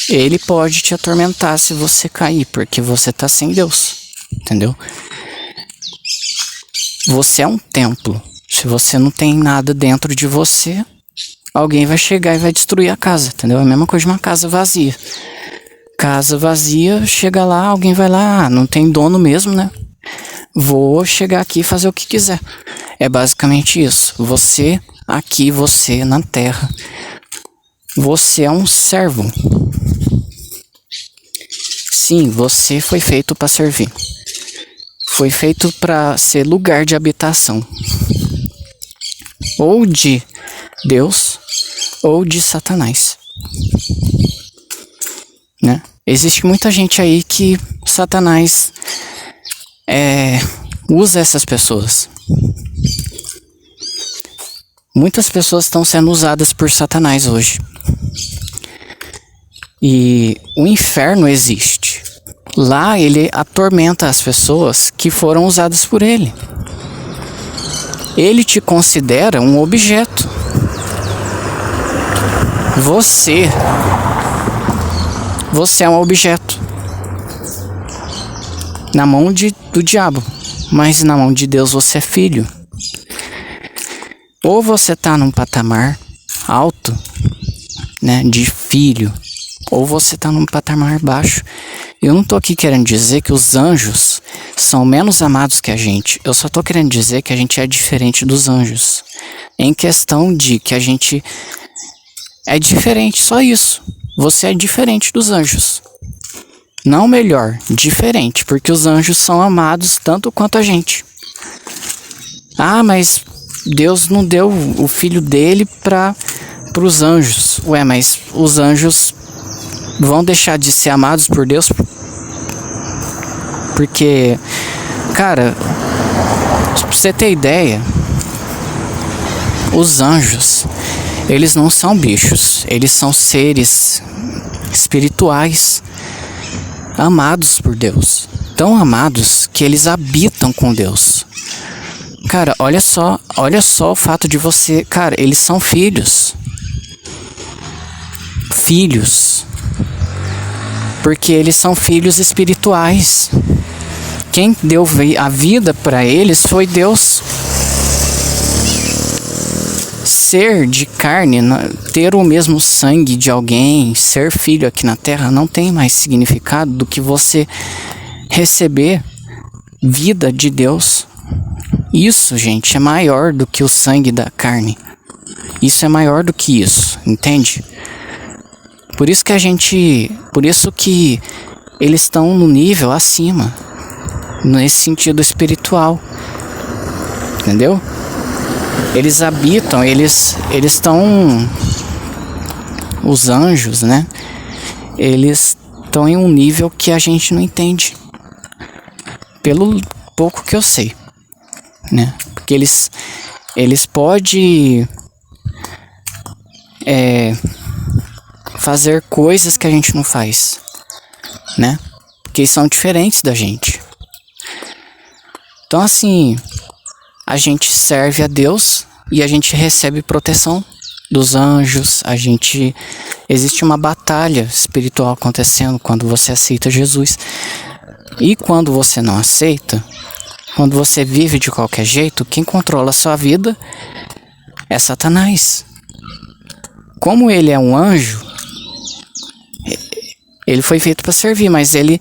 ele pode te atormentar se você cair, porque você tá sem Deus, entendeu? Você é um templo. Se você não tem nada dentro de você, alguém vai chegar e vai destruir a casa, entendeu? É a mesma coisa de uma casa vazia. Casa vazia, chega lá, alguém vai lá, não tem dono mesmo, né? Vou chegar aqui e fazer o que quiser. É basicamente isso. Você aqui, você na terra, você é um servo. Sim, você foi feito para servir. Foi feito para ser lugar de habitação. Ou de Deus, ou de Satanás. Né? Existe muita gente aí que Satanás usa essas pessoas. Muitas pessoas estão sendo usadas por Satanás hoje. E o inferno existe. Lá ele atormenta as pessoas que foram usadas por ele. Ele te considera um objeto. Você é um objeto. Na mão do diabo. Mas na mão de Deus você é filho. Ou você está num patamar alto, né, de filho, ou você está num patamar baixo. Eu não estou aqui querendo dizer que os anjos são menos amados que a gente. Eu só estou querendo dizer que a gente é diferente dos anjos. Em questão de que a gente é diferente, só isso. Você é diferente dos anjos. Não melhor, diferente, porque os anjos são amados tanto quanto a gente. Ah, mas Deus não deu o filho dele para os anjos. Ué, mas os anjos vão deixar de ser amados por Deus? Porque, cara, pra você ter ideia, os anjos, eles não são bichos, eles são seres espirituais, amados por Deus. Tão amados que eles habitam com Deus. Cara, olha só o fato de você... Cara, eles são filhos. Filhos. Porque eles são filhos espirituais. Quem deu a vida para eles foi Deus. Ser de carne, ter o mesmo sangue de alguém, ser filho aqui na terra, não tem mais significado do que você receber vida de Deus. Isso, gente, é maior do que o sangue da carne. Isso é maior do que isso, entende? Por isso que eles estão no nível acima, nesse sentido espiritual, entendeu? Eles habitam, eles estão, os anjos, né? Eles estão em um nível que a gente não entende. pelo pouco que eu sei, né? Porque eles podem fazer coisas que a gente não faz, né? Porque eles são diferentes da gente. Então assim, a gente serve a Deus e a gente recebe proteção dos anjos. Existe uma batalha espiritual acontecendo quando você aceita Jesus. E quando você não aceita, quando você vive de qualquer jeito, quem controla a sua vida é Satanás. Como ele é um anjo, ele foi feito para servir, mas ele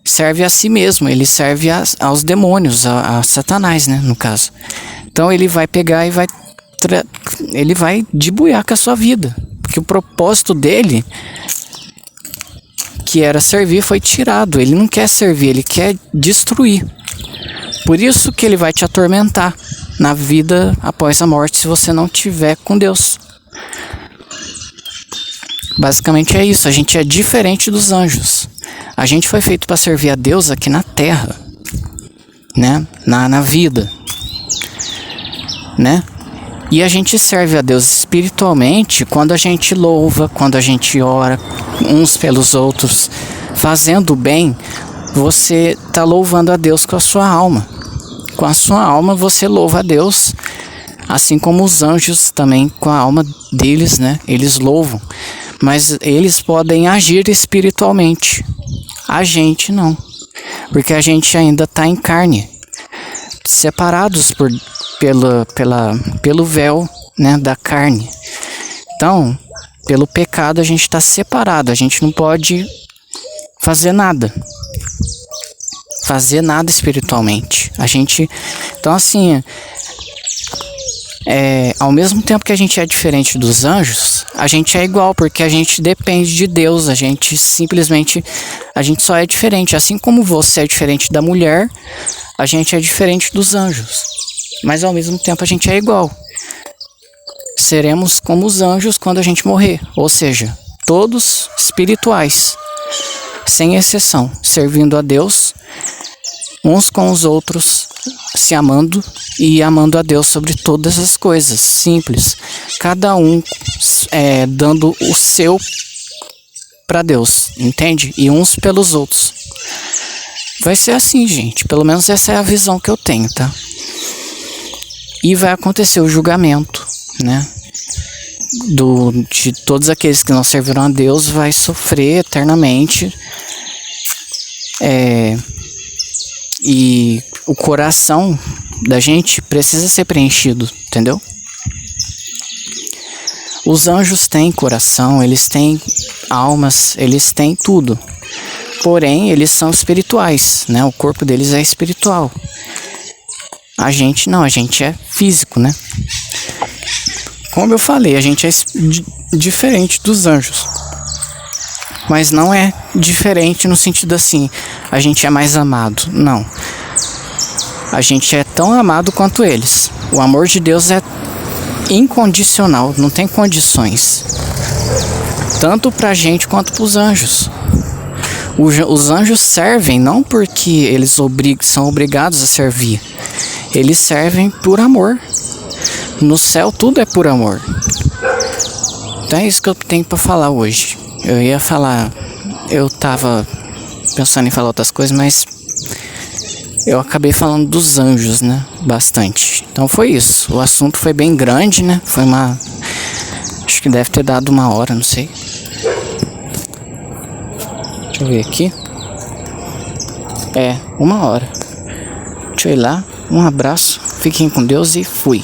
serve a si mesmo, ele serve aos demônios, a Satanás, né, no caso. Então ele vai pegar e ele vai debuiar com a sua vida, porque o propósito dele, que era servir, foi tirado. Ele não quer servir, ele quer destruir. Por isso que ele vai te atormentar na vida após a morte, se você não tiver com Deus. Basicamente é isso. A gente é diferente dos anjos. A gente foi feito para servir a Deus aqui na terra, né? Na vida, né? E a gente serve a Deus espiritualmente quando a gente louva, quando a gente ora uns pelos outros, fazendo o bem. Você está louvando a Deus com a sua alma. Com a sua alma você louva a Deus, assim como os anjos também, com a alma deles, né? Eles louvam, mas eles podem agir espiritualmente. A gente não, porque a gente ainda está em carne, separados pelo véu, né, da carne. Então, pelo pecado a gente está separado, a gente não pode fazer nada espiritualmente. Então assim, ao mesmo tempo que a gente é diferente dos anjos, a gente é igual, porque a gente depende de Deus. A gente só é diferente. Assim como você é diferente da mulher, a gente é diferente dos anjos, mas ao mesmo tempo a gente é igual. Seremos como os anjos quando a gente morrer, ou seja, todos espirituais, sem exceção, servindo a Deus, uns com os outros, se amando e amando a Deus sobre todas as coisas, simples. Cada um dando o seu para Deus, entende? E uns pelos outros. Vai ser assim, gente. Pelo menos essa é a visão que eu tenho, tá? E vai acontecer o julgamento, né? De todos aqueles que não serviram a Deus, vai sofrer eternamente. E o coração da gente precisa ser preenchido, entendeu? Os anjos têm coração, eles têm almas, eles têm tudo. Porém, eles são espirituais, né? O corpo deles é espiritual. A gente não, a gente é físico, né? Como eu falei, a gente é diferente dos anjos. Mas não é diferente no sentido assim, a gente é mais amado. Não. A gente é tão amado quanto eles. O amor de Deus é incondicional, não tem condições. Tanto pra gente quanto pros anjos. Os anjos servem não porque eles são obrigados a servir. Eles servem por amor. No céu tudo é por amor. Então é isso que eu tenho pra falar hoje. Eu tava pensando em falar outras coisas, mas eu acabei falando dos anjos, né? Bastante. Então foi isso. O assunto foi bem grande, né? Acho que deve ter dado 1 hora, não sei. Deixa eu ver aqui. 1 hora. Deixa eu ir lá. Um abraço. Fiquem com Deus e fui.